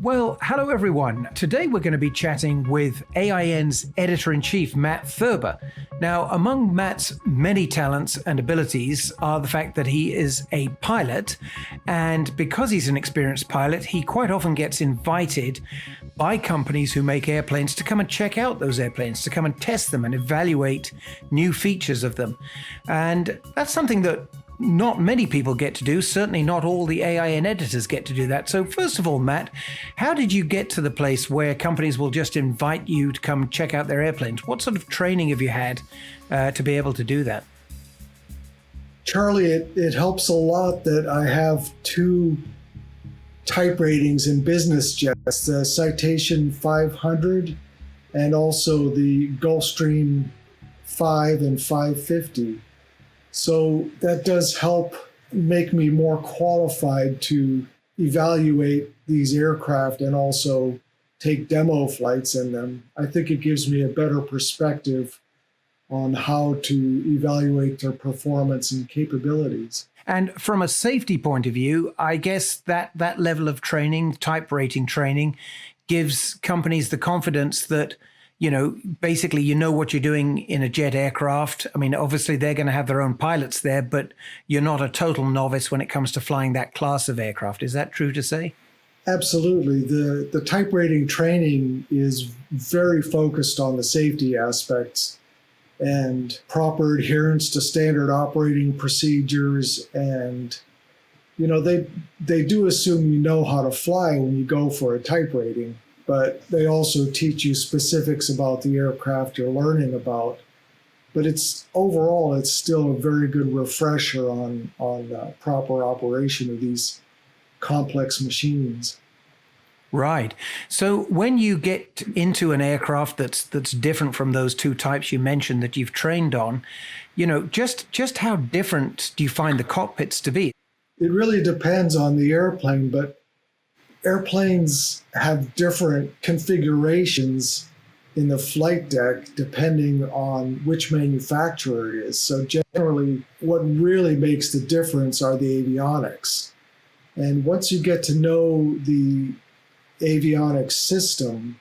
Well, hello everyone. Today we're going to be chatting with AIN's editor-in-chief, Matt Thurber. Now, among Matt's many talents and abilities are the fact that he is a pilot, and because he's an experienced pilot, he quite often gets invited by companies who make airplanes to come and check out those airplanes, to come and test them and evaluate new features of them. And that's something that not many people get to do. Certainly not all the AIN editors get to do that. So first of all, Matt, how did you get to the place where companies will just invite you to come check out their airplanes? What sort of training have you had to be able to do that? Charlie, it helps a lot that I have two type ratings in business jets, the Citation 500 and also the Gulfstream 5 and 550. So that does help make me more qualified to evaluate these aircraft and also take demo flights in them. I think it gives me a better perspective on how to evaluate their performance and capabilities. And from a safety point of view, I guess that level of training, type rating training, gives companies the confidence that basically you know what you're doing in a jet aircraft. I mean, obviously they're going to have their own pilots there, but you're not a total novice when it comes to flying that class of aircraft. Is that true to say? Absolutely. The type rating training is very focused on the safety aspects and proper adherence to standard operating procedures. And, they do assume you know how to fly when you go for a type rating, but they also teach you specifics about the aircraft you're learning about. But overall, it's still a very good refresher on proper operation of these complex machines. Right. So when you get into an aircraft that's different from those two types you mentioned that you've trained on, just how different do you find the cockpits to be? It really depends on the airplane, but airplanes have different configurations in the flight deck depending on which manufacturer it is. So generally, what really makes the difference are the avionics. And once you get to know the avionics system,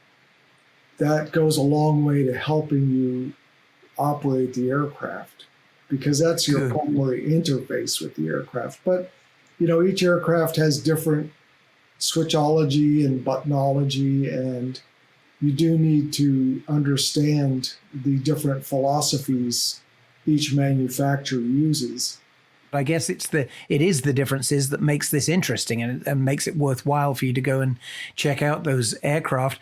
that goes a long way to helping you operate the aircraft, because that's your primary interface with the aircraft. But, each aircraft has different switchology and buttonology, and you do need to understand the different philosophies each manufacturer uses. I guess it is the differences that makes this interesting and makes it worthwhile for you to go and check out those aircraft.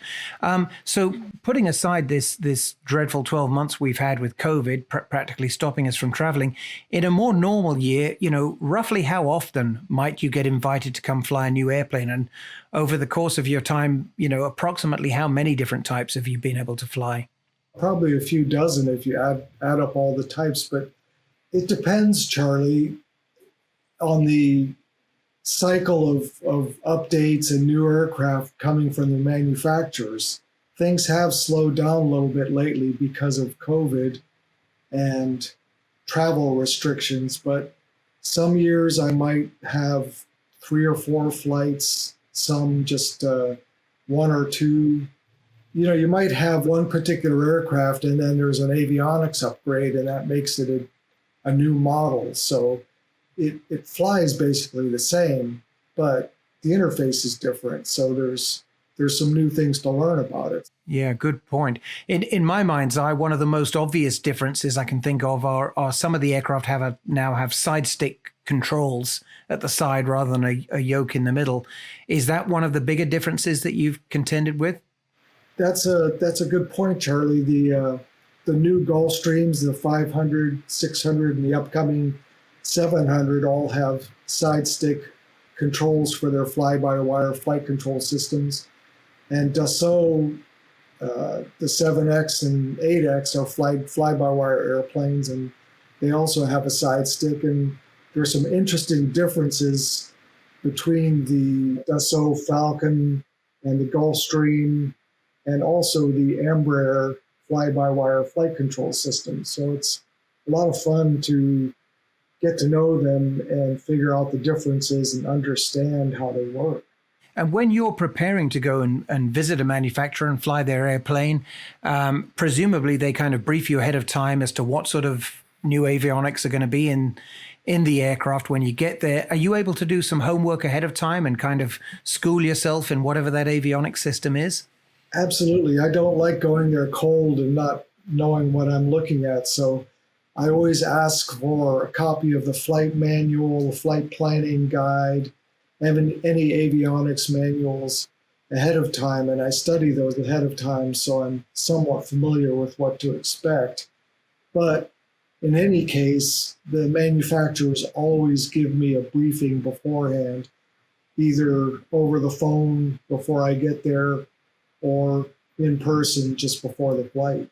So putting aside this dreadful 12 months we've had with COVID practically stopping us from traveling, in a more normal year, roughly how often might you get invited to come fly a new airplane? And over the course of your time, approximately how many different types have you been able to fly? Probably a few dozen if you add up all the types, but it depends, Charlie, on the cycle of updates and new aircraft coming from the manufacturers. Things have slowed down a little bit lately because of COVID and travel restrictions, but some years I might have 3 or 4 flights, some just 1 or 2. You might have one particular aircraft and then there's an avionics upgrade and that makes it a new model. So it flies basically the same, but the interface is different. So there's some new things to learn about it. Yeah, good point. In my mind's eye, one of the most obvious differences I can think of are some of the aircraft now have side stick controls at the side rather than a yoke in the middle. Is that one of the bigger differences that you've contended with? That's a good point, Charlie. The new Gulfstreams, the 500, 600, and the upcoming 700 all have side stick controls for their fly-by-wire flight control systems. And Dassault, the 7X and 8X are fly-by-wire airplanes, and they also have a side stick. And there's some interesting differences between the Dassault Falcon and the Gulfstream, and also the Embraer fly-by-wire flight control system. So it's a lot of fun to get to know them and figure out the differences and understand how they work. And when you're preparing to go and visit a manufacturer and fly their airplane, presumably they kind of brief you ahead of time as to what sort of new avionics are going to be in the aircraft when you get there. Are you able to do some homework ahead of time and kind of school yourself in whatever that avionics system is? Absolutely. I don't like going there cold and not knowing what I'm looking at. So I always ask for a copy of the flight manual, flight planning guide, and any avionics manuals ahead of time. And I study those ahead of time, so I'm somewhat familiar with what to expect. But in any case, the manufacturers always give me a briefing beforehand, either over the phone before I get there or in person just before the flight.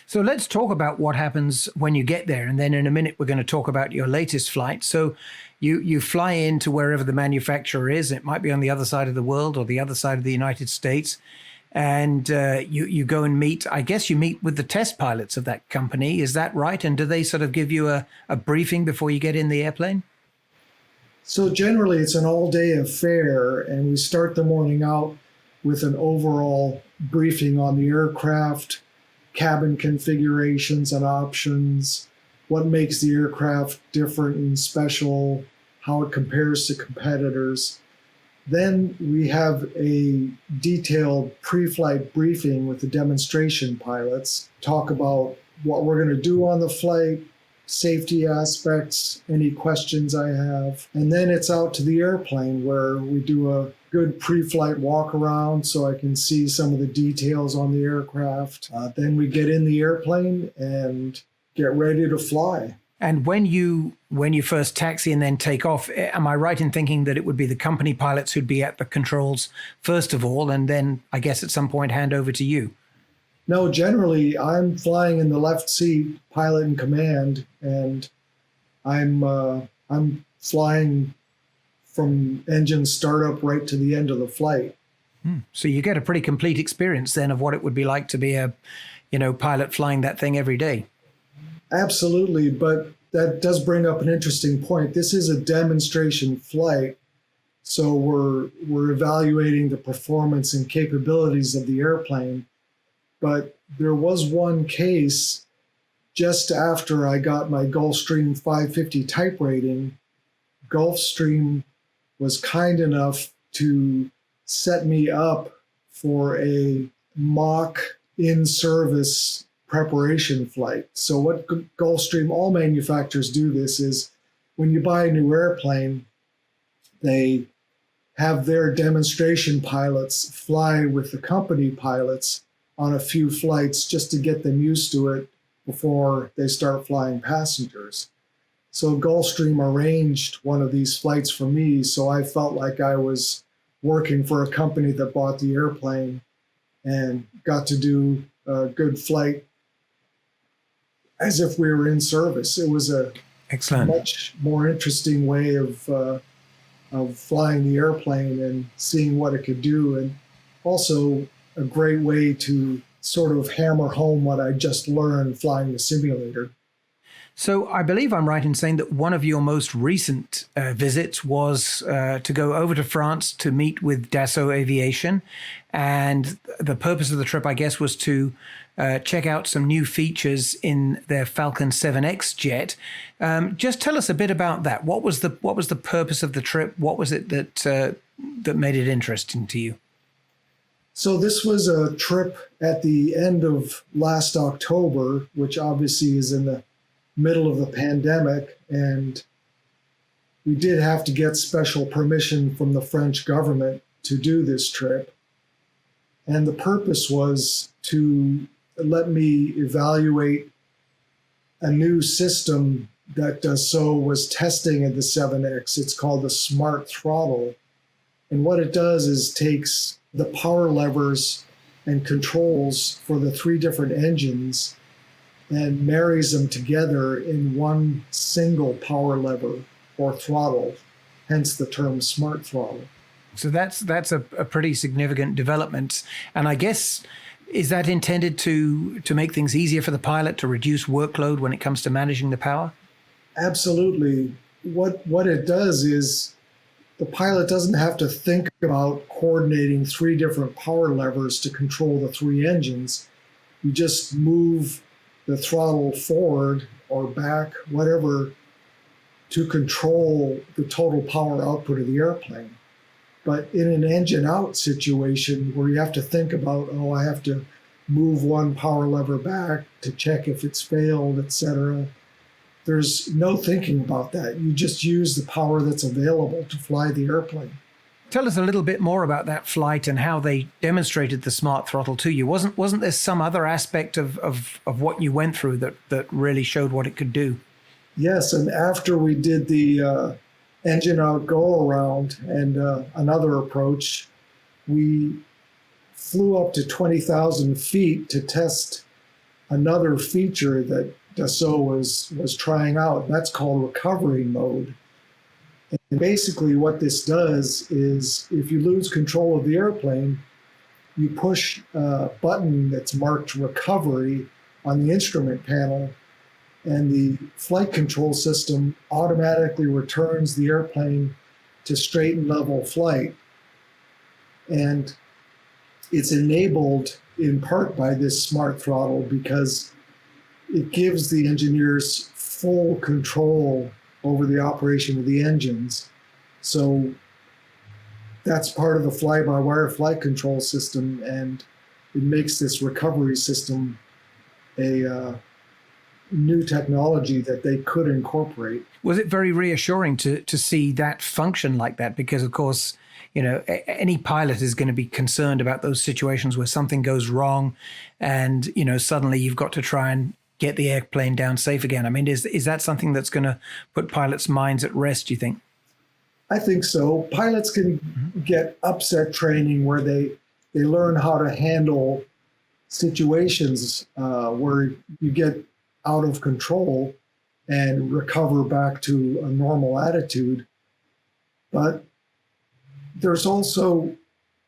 So let's talk about what happens when you get there. And then in a minute, we're going to talk about your latest flight. So you fly into wherever the manufacturer is. It might be on the other side of the world or the other side of the United States. And you go and meet, I guess you meet with the test pilots of that company. Is that right? And do they sort of give you a briefing before you get in the airplane? So generally, it's an all-day affair, and we start the morning out with an overall briefing on the aircraft, cabin configurations and options, what makes the aircraft different and special, how it compares to competitors. Then we have a detailed pre-flight briefing with the demonstration pilots, talk about what we're going to do on the flight, safety aspects, any questions I have. And then it's out to the airplane where we do a good pre-flight walk around so I can see some of the details on the aircraft. Then we get in the airplane and get ready to fly. And when you first taxi and then take off, am I right in thinking that it would be the company pilots who'd be at the controls first of all, and then I guess at some point hand over to you? No, generally I'm flying in the left seat, pilot in command, and I'm flying from engine startup right to the end of the flight. So you get a pretty complete experience then of what it would be like to be a, pilot flying that thing every day. Absolutely, but that does bring up an interesting point. This is a demonstration flight, so we're evaluating the performance and capabilities of the airplane. But there was one case just after I got my Gulfstream 550 type rating. Gulfstream was kind enough to set me up for a mock in-service preparation flight. So what Gulfstream, all manufacturers do this, is when you buy a new airplane, they have their demonstration pilots fly with the company pilots on a few flights just to get them used to it before they start flying passengers. So Gulfstream arranged one of these flights for me, so I felt like I was working for a company that bought the airplane and got to do a good flight as if we were in service. It was a much more interesting way of flying the airplane and seeing what it could do, and also a great way to sort of hammer home what I just learned flying the simulator. So I believe I'm right in saying that one of your most recent visits was to go over to France to meet with Dassault Aviation. And the purpose of the trip, I guess, was to check out some new features in their Falcon 7X jet. Just tell us a bit about that. What was the purpose of the trip? What was it that made it interesting to you? So this was a trip at the end of last October, which obviously is in the middle of the pandemic, and we did have to get special permission from the French government to do this trip. And the purpose was to let me evaluate a new system that Dassault was testing in the 7X. It's called the Smart Throttle. And what it does is takes the power levers and controls for the three different engines and marries them together in one single power lever or throttle, hence the term Smart Throttle. So that's a pretty significant development. And I guess, is that intended to make things easier for the pilot, to reduce workload when it comes to managing the power? Absolutely. What it does is the pilot doesn't have to think about coordinating 3 different power levers to control the 3 engines. You just move the throttle forward or back, whatever, to control the total power output of the airplane. But in an engine out situation where you have to think about, oh, I have to move one power lever back to check if it's failed, etc., there's no thinking about that. You just use the power that's available to fly the airplane. Tell us a little bit more about that flight and how they demonstrated the smart throttle to you. Wasn't there some other aspect of what you went through that really showed what it could do? Yes, and after we did the engine out go around and another approach, we flew up to 20,000 feet to test another feature that Dassault was trying out. That's called recovery mode. And basically what this does is if you lose control of the airplane, you push a button that's marked recovery on the instrument panel, and the flight control system automatically returns the airplane to straight and level flight. And it's enabled in part by this smart throttle because it gives the engineers full control over the operation of the engines. So that's part of the fly-by-wire flight control system, and it makes this recovery system a new technology that they could incorporate. Was it very reassuring to see that function like that? Because, of course, you know, any pilot is going to be concerned about those situations where something goes wrong and, you know, suddenly you've got to try and get the airplane down safe again. I mean, is that something that's going to put pilots' minds at rest, do you think? I think so. Pilots can get upset training where they learn how to handle situations where you get out of control and recover back to a normal attitude. But there's also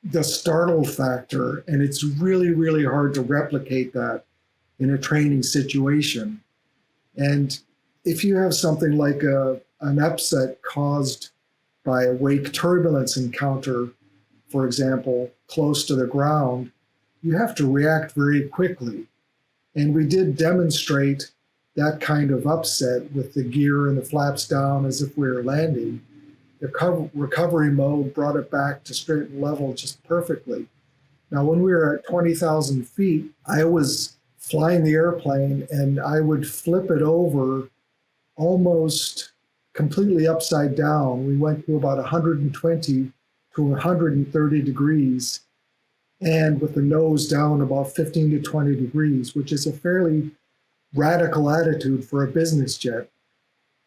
the startle factor, and it's really, really hard to replicate that in a training situation. And if you have something like an upset caused by a wake turbulence encounter, for example, close to the ground, you have to react very quickly. And we did demonstrate that kind of upset with the gear and the flaps down as if we were landing. The recovery mode brought it back to straight and level just perfectly. Now, when we were at 20,000 feet, I was flying the airplane and I would flip it over almost completely upside down. We went to about 120 to 130 degrees, and with the nose down about 15 to 20 degrees, which is a fairly radical attitude for a business jet.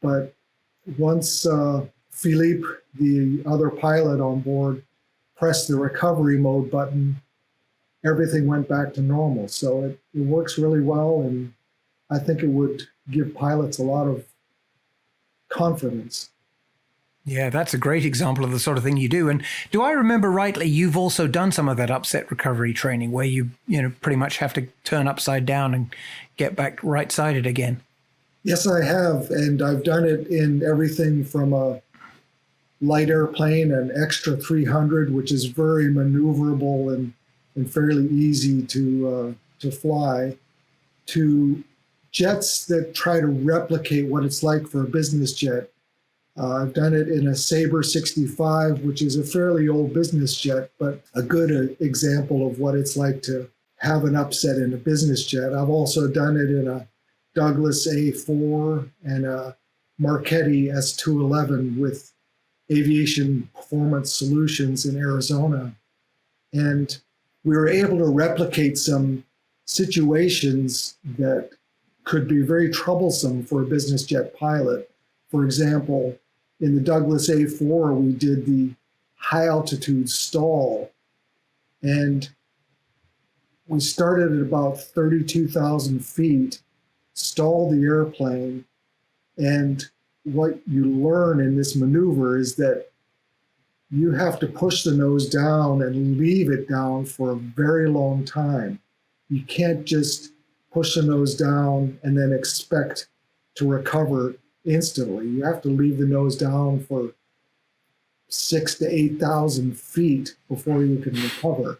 But once Philippe, the other pilot on board, pressed the recovery mode button, everything went back to normal. So it works really well, and I think it would give pilots a lot of confidence. Yeah, that's a great example of the sort of thing you do. And do I remember rightly, you've also done some of that upset recovery training where you pretty much have to turn upside down and get back right-sided again? Yes, I have. And I've done it in everything from a light airplane, an extra 300, which is very maneuverable and fairly easy to fly, to jets that try to replicate what it's like for a business jet. I've done it in a Sabre 65, which is a fairly old business jet, but a good example of what it's like to have an upset in a business jet. I've also done it in a Douglas A4 and a Marchetti S211 with Aviation Performance Solutions in Arizona. And we were able to replicate some situations that could be very troublesome for a business jet pilot. For example, in the Douglas A4, we did the high altitude stall, and we started at about 32,000 feet, stalled the airplane, and what you learn in this maneuver is that you have to push the nose down and leave it down for a very long time. You can't just push the nose down and then expect to recover instantly. You have to leave the nose down for 6 to 8,000 feet before you can recover.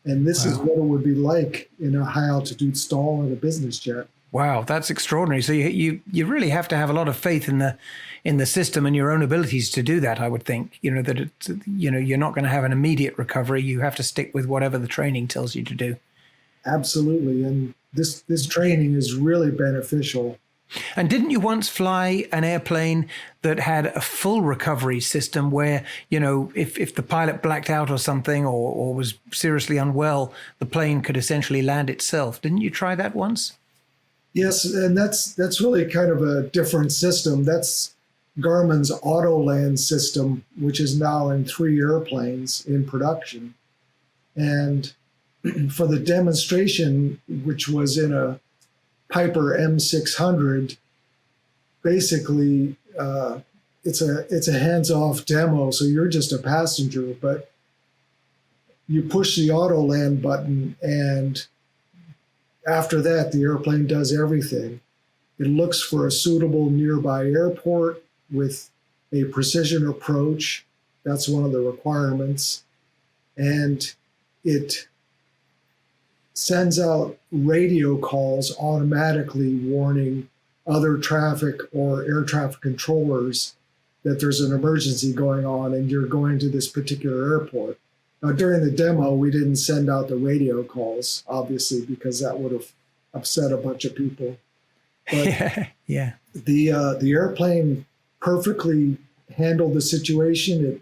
And this is what it would be like in a high altitude stall in a business jet. Wow, that's extraordinary. So you really have to have a lot of faith in the system and your own abilities to do that. I would think, that you're not going to have an immediate recovery. You have to stick with whatever the training tells you to do. Absolutely, and this training is really beneficial. And didn't you once fly an airplane that had a full recovery system where, if the pilot blacked out or something or was seriously unwell, the plane could essentially land itself? Didn't you try that once? Yes, and that's really kind of a different system. That's Garmin's Autoland system, which is now in 3 airplanes in production. And for the demonstration, which was in a Piper M600, basically it's a hands-off demo, so you're just a passenger, but you push the auto land button, and after that the airplane does everything. It looks for a suitable nearby airport with a precision approach. That's one of the requirements. And it sends out radio calls automatically warning other traffic or air traffic controllers that there's an emergency going on and you're going to this particular airport. Now, during the demo, we didn't send out the radio calls, obviously, because that would have upset a bunch of people. But yeah. The airplane perfectly handled the situation.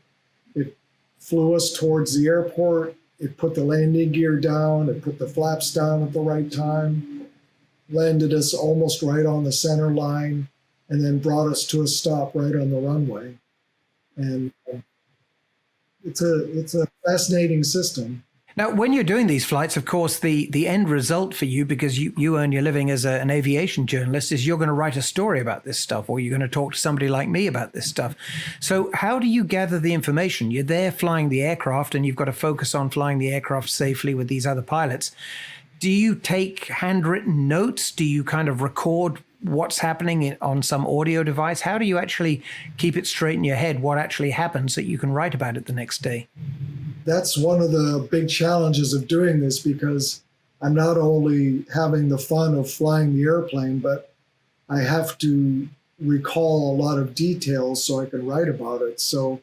It flew us towards the airport. It put the landing gear down. It put the flaps down at the right time, landed us almost right on the center line, and then brought us to a stop right on the runway. And it's a fascinating system. Now, when you're doing these flights, of course, the end result for you, because you earn your living as an aviation journalist, is you're going to write a story about this stuff, or you're going to talk to somebody like me about this stuff. So how do you gather the information? You're there flying the aircraft, and you've got to focus on flying the aircraft safely with these other pilots. Do you take handwritten notes? Do you kind of record what's happening on some audio device? How do you actually keep it straight in your head, what actually happens, that you can write about it the next day? That's one of the big challenges of doing this, because I'm not only having the fun of flying the airplane, but I have to recall a lot of details so I can write about it. So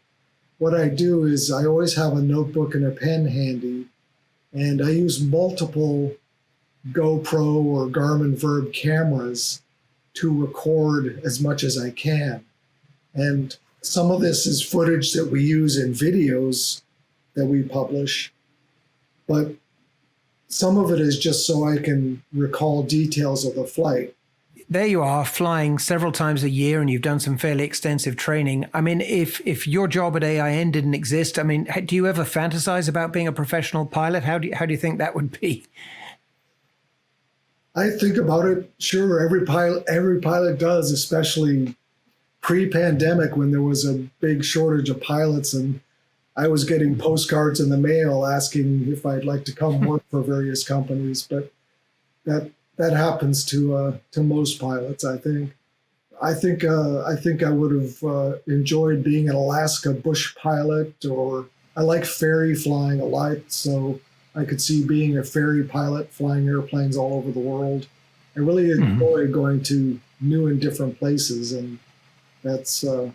what I do is I always have a notebook and a pen handy, and I use multiple GoPro or Garmin Verb cameras to record as much as I can. And some of this is footage that we use in videos that we publish, but some of it is just so I can recall details of the flight. There you are, flying several times a year, and you've done some fairly extensive training. I mean, if your job at AIN didn't exist, I mean, do you ever fantasize about being a professional pilot? How do you think that would be? I think about it. Sure, every pilot does, especially pre-pandemic when there was a big shortage of pilots, and I was getting postcards in the mail asking if I'd like to come work for various companies. But that happens to most pilots, I think. I think I would have enjoyed being an Alaska bush pilot, or I like ferry flying a lot, so I could see being a ferry pilot flying airplanes all over the world. I really enjoy going to new and different places, and that's one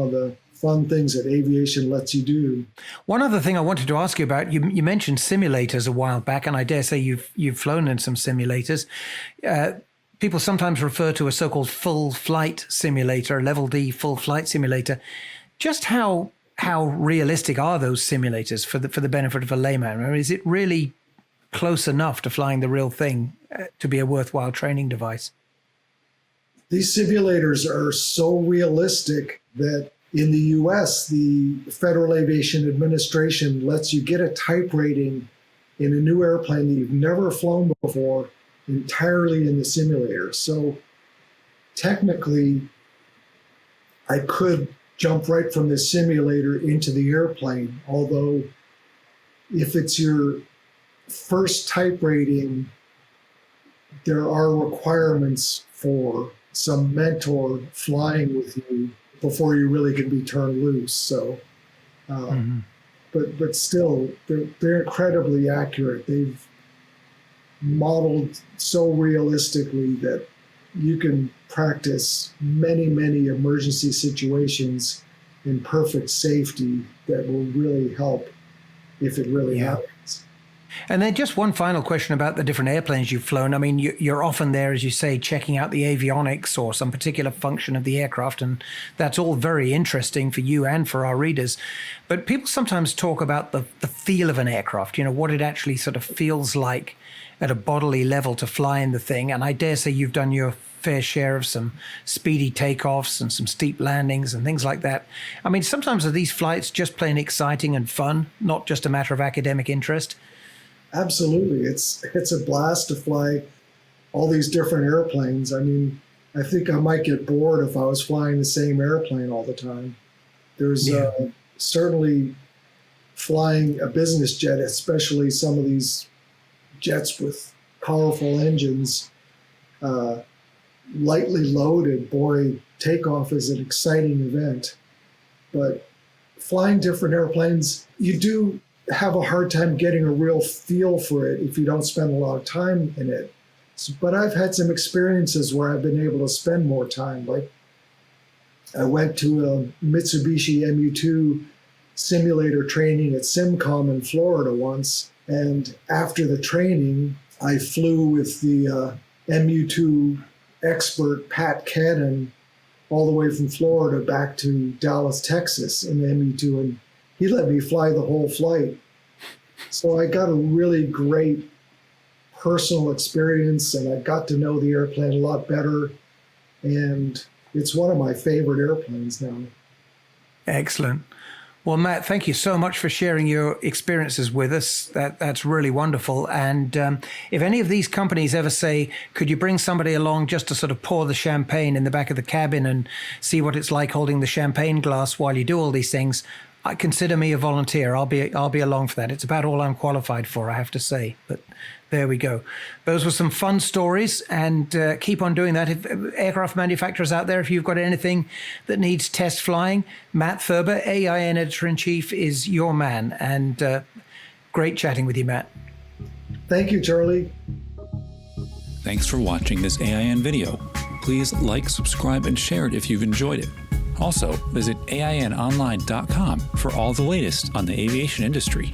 of the fun things that aviation lets you do. One other thing I wanted to ask you about, you mentioned simulators a while back, and I dare say you've flown in some simulators. People sometimes refer to a so-called full flight simulator, a level D full flight simulator. Just how realistic are those simulators for the benefit of a layman? I mean, is it really close enough to flying the real thing to be a worthwhile training device? These simulators are so realistic that in the US, the Federal Aviation Administration lets you get a type rating in a new airplane that you've never flown before entirely in the simulator. So technically, I could jump right from the simulator into the airplane, although if it's your first type rating, there are requirements for some mentor flying with you before you really can be turned loose. So But still, they're incredibly accurate. They've modeled so realistically that you can practice many, many emergency situations in perfect safety that will really help if it really happens. And then just one final question about the different airplanes you've flown. I mean, you're often there, as you say, checking out the avionics or some particular function of the aircraft, and that's all very interesting for you and for our readers. But people sometimes talk about the feel of an aircraft, what it actually sort of feels like at a bodily level to fly in the thing. And I dare say you've done your fair share of some speedy takeoffs and some steep landings and things like that. I mean, sometimes are these flights just plain exciting and fun, not just a matter of academic interest? Absolutely. It's a blast to fly all these different airplanes. I mean, I think I might get bored if I was flying the same airplane all the time. There's certainly flying a business jet, especially some of these jets with powerful engines, lightly loaded. Boy, takeoff is an exciting event. But flying different airplanes, you do have a hard time getting a real feel for it if you don't spend a lot of time in it. But I've had some experiences where I've been able to spend more time. Like I went to a Mitsubishi MU2 simulator training at SimCom in Florida once. And after the training, I flew with the MU2 expert, Pat Cannon, all the way from Florida back to Dallas, Texas in the MU2. And he let me fly the whole flight. So I got a really great personal experience, and I got to know the airplane a lot better. And it's one of my favorite airplanes now. Excellent. Well, Matt, thank you so much for sharing your experiences with us. That's really wonderful. And if any of these companies ever say, could you bring somebody along just to sort of pour the champagne in the back of the cabin and see what it's like holding the champagne glass while you do all these things, consider me a volunteer. I'll be along for that. It's about all I'm qualified for, I have to say. But there we go. Those were some fun stories, and keep on doing that. If aircraft manufacturers out there, if you've got anything that needs test flying, Matt Thurber, AIN Editor-in-Chief, is your man. And great chatting with you, Matt. Thank you, Charlie. Thanks for watching this AIN video. Please like, subscribe, and share it if you've enjoyed it. Also, visit AINonline.com for all the latest on the aviation industry.